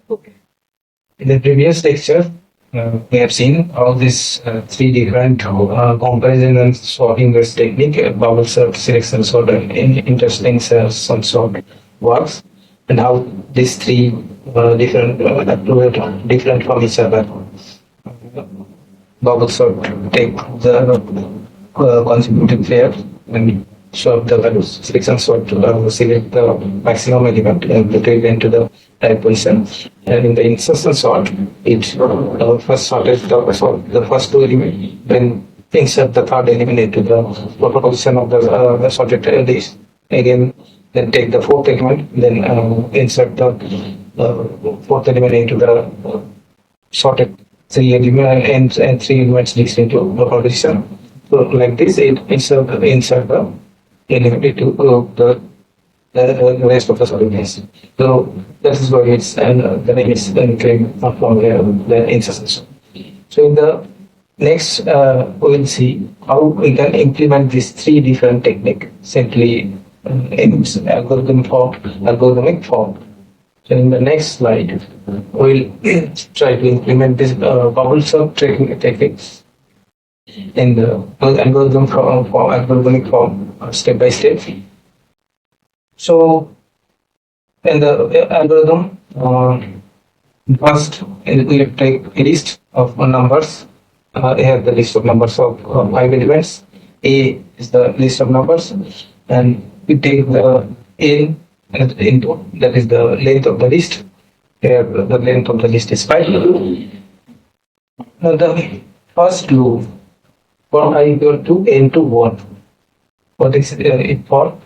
In the previous lecture, we have seen all these three different comparison and sorting this technique, bubble sort, selection sort, and interesting some sort works, and how these three different from each other. Bubble sort take the consecutive pair and swap the values. Selection sort select the maximum element and put it into the type position. And in the insertion sort, it first sorted the first two elements, then insert the third element into the proper position of the sorted list. Again, then take the fourth element, then insert the fourth element into the sorted three elements and three elements list into the position. So like this, it insert the element into the rest of the solid list. So that is why it's and the name is came from the insertion. So in the next, we will see how we can implement these three different techniques simply in algorithmic form. So in the next slide, we'll try to implement this bubble sort techniques in the algorithmic form, step by step. So in the algorithm, first we take a list of numbers. Here the list of numbers of 5 elements. A is the list of numbers, and we take the n as input, that is the length of the list. Here the length of the list is 5. Now the first loop for I equal to n to 1. What is it for?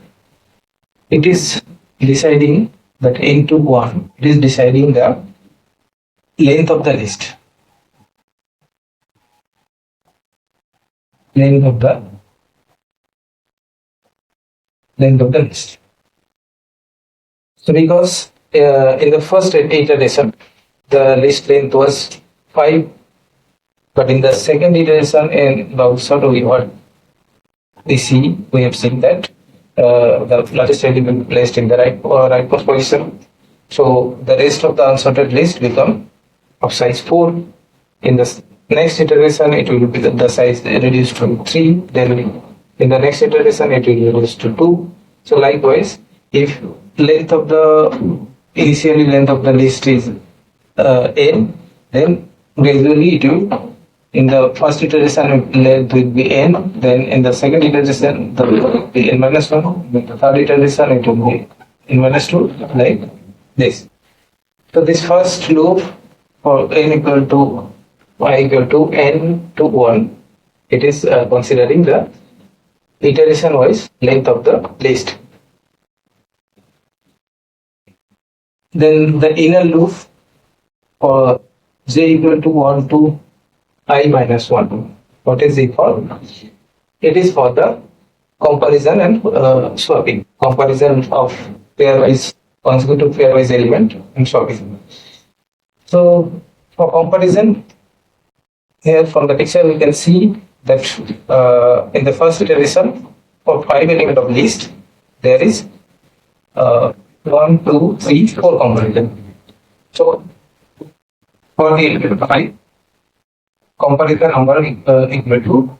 It is deciding that n to 1. It is deciding the length of the list. Length of the list. So because in the first iteration the list length was 5, but in the second iteration in bubble sort we have seen that the largest element placed in the rightmost position. So the rest of the unsorted list become of size 4. In the next iteration it will be the size reduced to 3. Then in the next iteration it will be reduced to 2. So likewise, if initially length of the list is n, then gradually it will, in the first iteration length will be n, then in the second iteration the will be n minus 1, in the third iteration it will be n minus 2, like this. So this first loop for n equal to y equal to n to 1, it is considering the iteration wise length of the list. Then the inner loop for j equal to 1 to I minus 1. What is it for? It is for the comparison and swapping. Comparison of pairwise, consecutive pairwise element and swapping. So for comparison, here from the picture we can see that in the first iteration for 5 element of list, there is 1, 2, 3, 4 comparison. So for the element of 5, comparison number equal to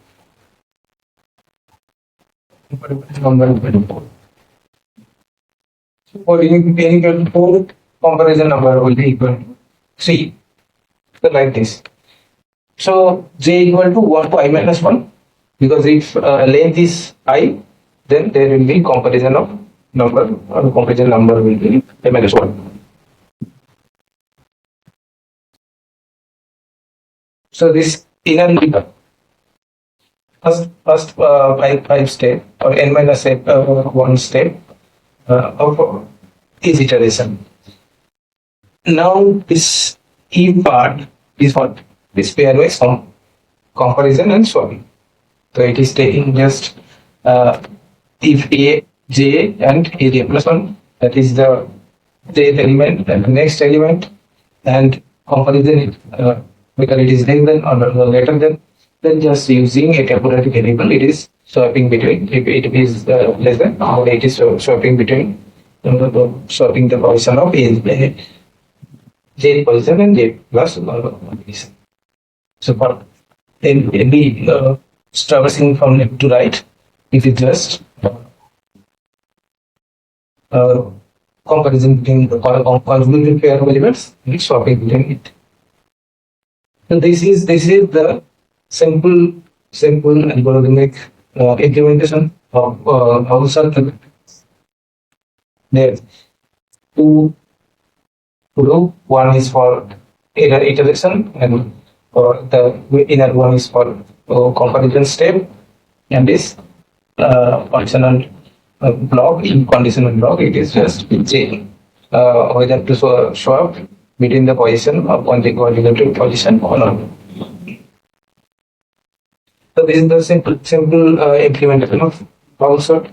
So for n equal to 4, comparison number will be equal to 3. So like this. So j equal to 1 to I minus 1, because if length is I, then there will be comparison of number, or comparison number will be I minus 1. So this inner loop, first 5 step or n minus 1 step of each iteration. Now this E part is what? This pairwise comparison and swapping. So it is taking just if A, J and area plus 1, that is the jth element and the next element, and comparison whether it is less than or greater than just using a temporary variable, it is swapping between. If it is less than, then it is swapping between, swapping the position of A. J position and J plus combination. So for any traversing from left to right, it is just uh, comparison between the consecutive pair of elements and swapping between it. And this is the simple algorithmic implementation of also there two to do. One is for inner iteration, and the inner one is for comparison step, and this functional block in conditional block. It is just J whether to swap between the position of one coordinated position or not. So this is the simple implementation of power sort.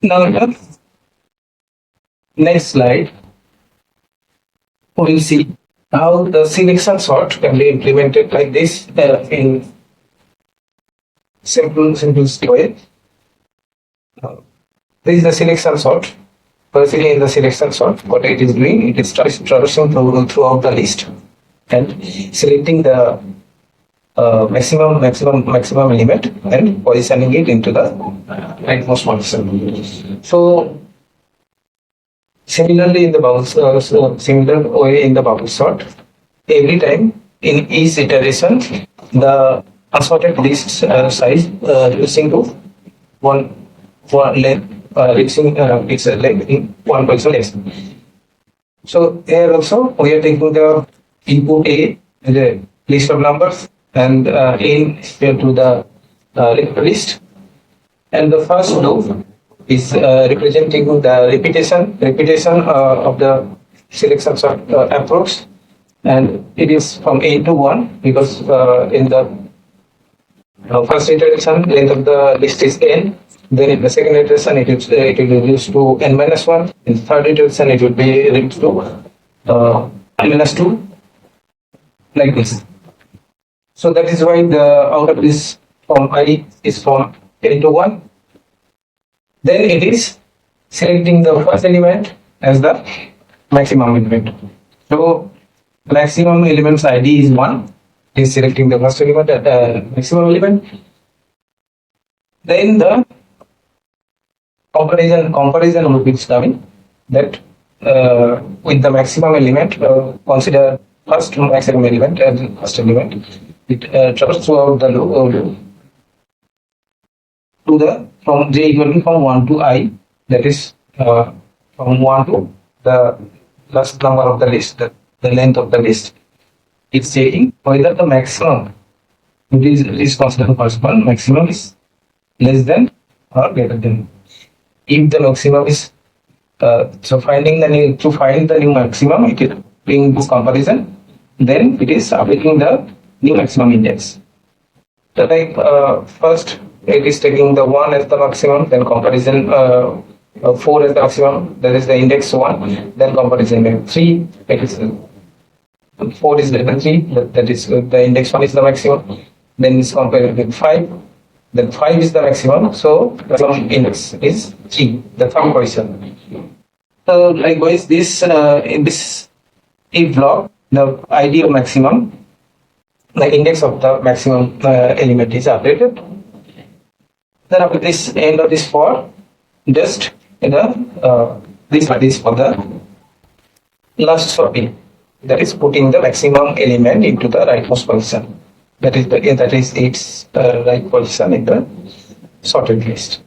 Now the next slide we'll see how the selection sort can be implemented like this in simple way. This is the selection sort. Firstly, in the selection sort, what it is doing, it is traversing throughout the list and selecting the maximum element and positioning it into the rightmost position. So similarly in the similar way in the bubble sort, every time in each iteration, the unsorted list size reducing to one length, reaching its length in one position less. So here also we are taking the input A, the list of numbers, and in to the list, and the first loop is representing the repetition of the selection sort approach, and it is from A to 1 because in the first iteration length of the list is n. Then in the second iteration it will reduce to n minus 1. In the third iteration it will be reduced to n minus 2, like this. So that is why the out of this form I is from n to 1. Then it is selecting the first element as the maximum element. So maximum element's ID is 1. It is selecting the first element at the maximum element. Then the comparison loop is coming, that with the maximum element, consider first maximum element as the first element. It travels throughout the loop to the from j equal to from 1 to I, that is from 1 to the last number of the list, the length of the list. It's checking whether the maximum it is considered first one, maximum is less than or greater than. If the maximum is so finding the new to find the new maximum, it is doing this comparison. Then it is updating the new maximum index. So like first it is taking the 1 as the maximum, then comparison 4 as the maximum, that is the index 1, then comparison 3, it is 4 is less than 3, that is the index 1 is the maximum, then is compared with 5, then 5 is the maximum, so the maximum index is 3, the third position. So likewise this in this if block, the ID of maximum, the index of the maximum element is updated. Then after this end of this for, just in the this for the last swapping, that is putting the maximum element into the rightmost position. That is its right position in the sorted list.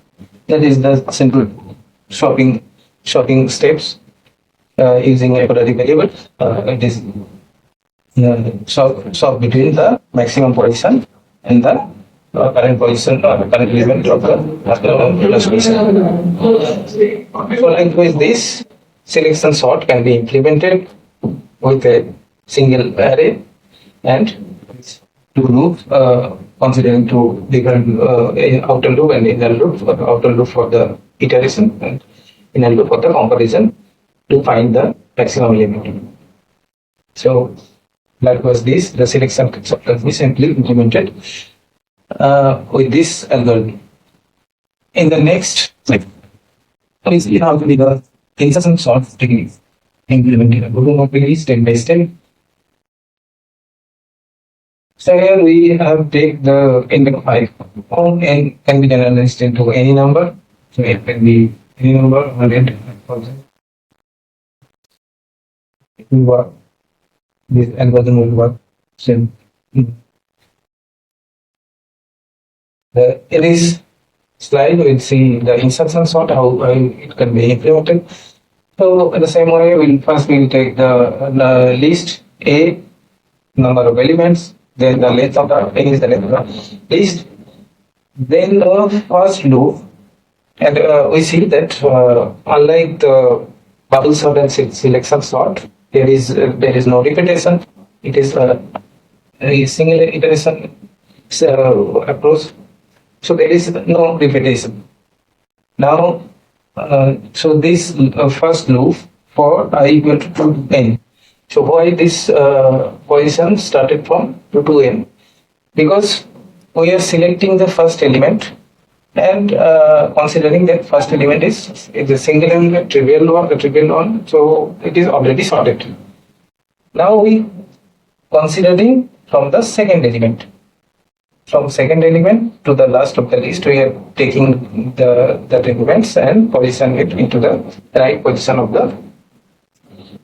That is the simple swapping steps using a quadratic variable. It is swap between the maximum position and the current position or current element of the last position. So likewise this selection sort can be implemented with a single array and two loops, considering two different outer loop and inner loop. Outer loop for the iteration and inner loop for the comparison to find the maximum element. So that was this. The selection sort can be simply implemented with this algorithm. In the next, like, please see how to be the insertion sort technique. implementing a Kubernetes step by step. So here we have take the index 5 and can be generalized into any number. So it can be any number 100, 1000. It will work. This algorithm will work. So in this slide we'll see the insertion sort, how it can be implemented. So in the same way, we'll take the list A, number of elements, then the length of the A is the length of the list. Then the first loop, and we see that unlike the bubble sort and selection sort, there is no repetition. It is a single iteration approach. So there is no repetition. Now, so this first loop for I equal to n. So why this position started from 2 to n? Because we are selecting the first element and considering that first element is a single element, trivial one, so it is already sorted. Now we considering from the second element. From second element to the last of the list, we are taking the elements and position it into the right position of the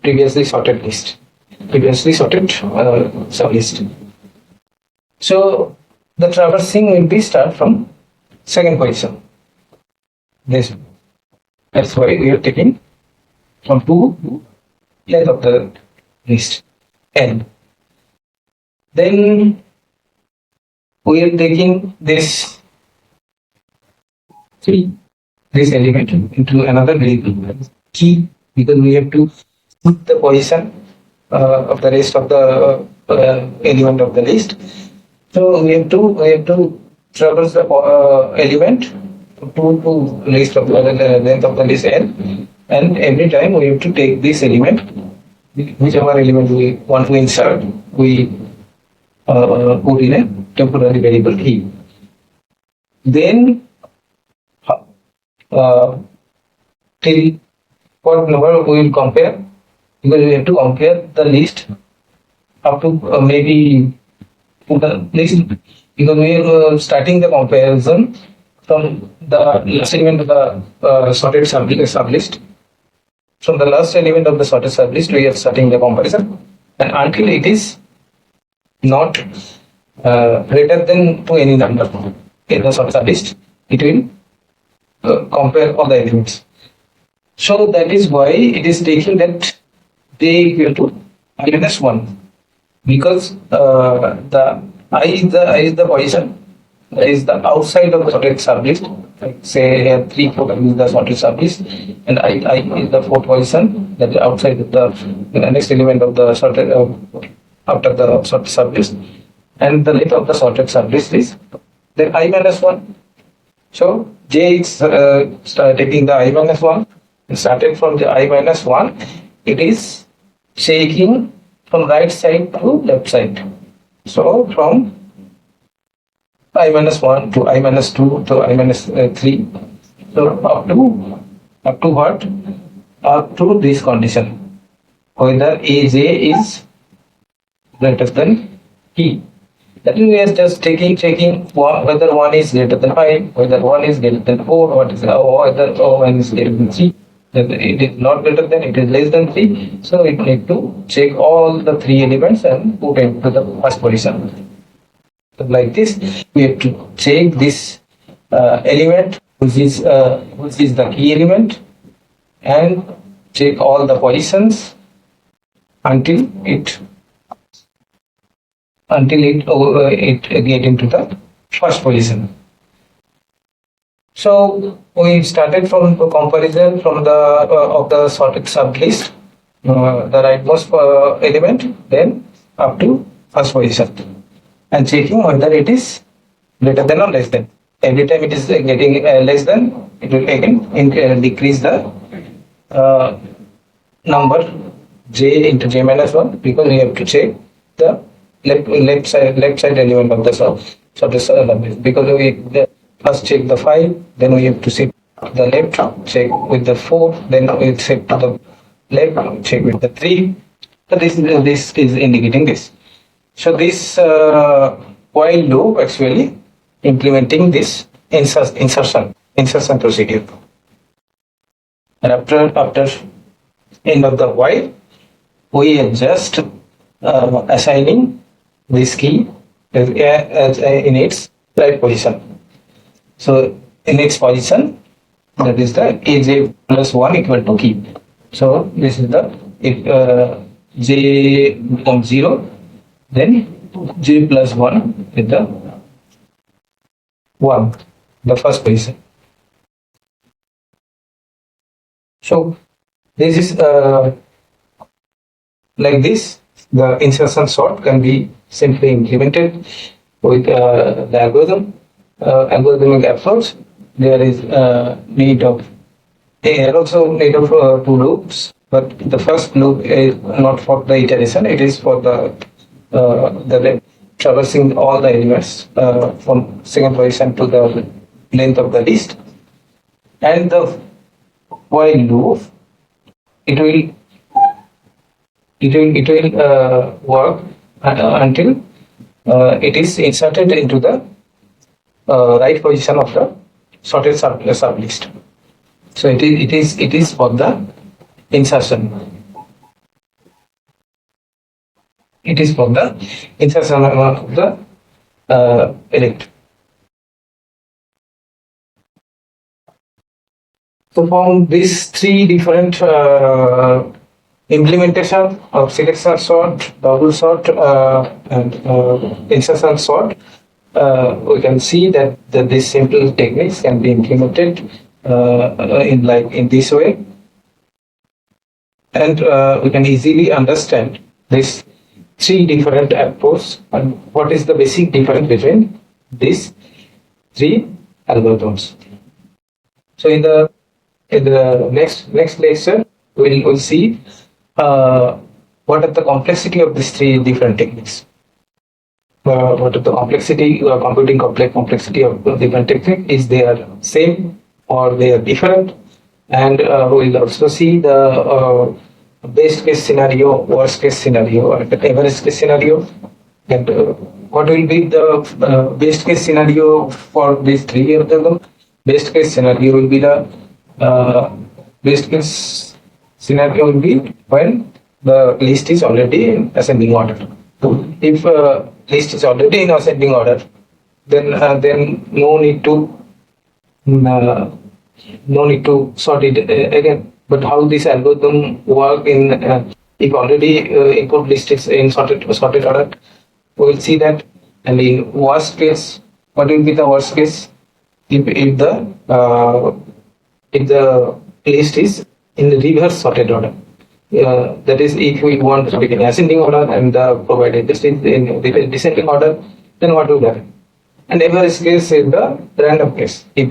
previously sorted list, previously sorted sublist. So the traversing will be start from second position. This, that's why we are taking from 2 to length of the list n. Then we are taking this element into another variable key, because we have to put the position of the rest of the element of the list. So we have to traverse the element to list of the length of the list n, and every time we have to take this element, whichever element we want to insert, we put in a temporary variable key. Then till what number we will compare, because we have to compare the list up to maybe the list, because we are starting the comparison from the last element of the sorted sublist. From the last element of the sorted sublist, we are starting the comparison, and until it is not greater than to any number in the sorted sublist, it will compare all the elements. So that is why it is taking that j equal to I minus 1, because the I is the position that is the outside of the sorted sublist. Like say here 3, 4 is the sorted sublist, and I is the fourth position that is outside of the next element of the sorted after the sorted sublist, and the length of the sorted sublist is then I minus 1. So j is taking the I minus 1. Started from the I minus 1, it is taking from right side to left side. So from I minus 1 to I minus 2 to I minus 3. So up to what? Up to this condition, whether aj is greater than p. That is, we are just checking whether 1 is greater than 5, whether 1 is greater than 4, whether 1 is greater than 3. Then it is not greater than, it is less than 3. So it need to check all the 3 elements and put into the first position. So like this, we have to check this element, which is the key element, and check all the positions until it get into the first position. So we started from the comparison from the of the sorted sublist, the rightmost element, then up to first position, and checking whether it is greater than or less than. Every time it is getting less than, it will again decrease the number j into j minus 1, because we have to check the left side element of the sorted sublist, because we first check the 5, then we have to check the left, check with the 4, then we check to left, check with the 3. So this is indicating this. So this while loop actually implementing this insertion procedure. And after end of the while, we are just assigning this key as in its right position. So in its position, that is the aj plus 1 equal to key. So this is the if j becomes 0, then j plus 1 is the 1, the first position. So this is like this. The insertion sort can be simply implemented with the algorithmic approach. There is need of also need of 2 loops, but the first loop is not for the iteration; it is for the traversing all the elements from second position to the length of the list, and the while loop it will work until it is inserted into the right position of the sorted sub list. So it is for the insertion. It is for the insertion of the elect. So from these 3 different implementation of selection sort, double sort, and insertion sort, we can see that these simple techniques can be implemented in this way, and we can easily understand these 3 different approaches and what is the basic difference between these 3 algorithms. So in the next lecture, we'll see what are the complexity of these 3 different techniques. What are the complexity, computing complexity of different techniques? Is they are same or they are different? And we'll also see the best case scenario, worst case scenario, and the average case scenario. And what will be the best case scenario for these 3 of them? Best case scenario will be the best case scenario will be when the list is already in ascending order. If list is already in ascending order, then no need to sort it again. But how this algorithm work in if already input list is in sorted order, we will see that. And in worst case, what will be the worst case if the list is in reverse sorted order? That is, if we want to be in ascending order and the provided list is in descending order, then what will happen? And average case is the random case. If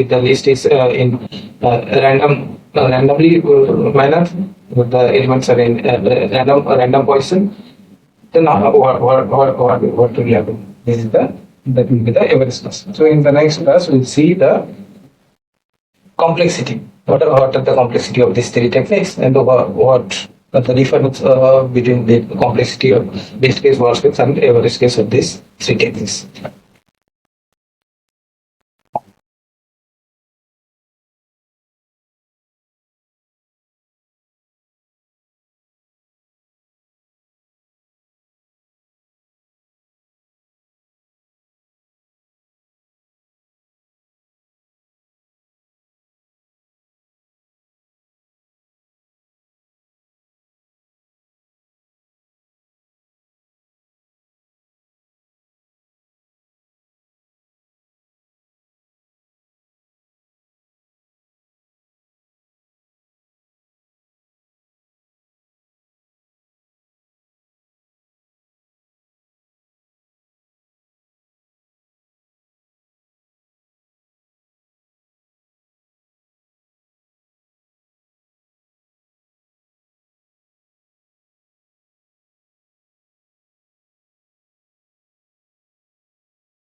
the list is in randomly manner, the elements are in random position, then what will happen? That will be the average class. So in the next class, we'll see the complexity. What are the complexity of these 3 techniques, and what are the difference between the complexity of best case, worst case, and average case of these 3 techniques.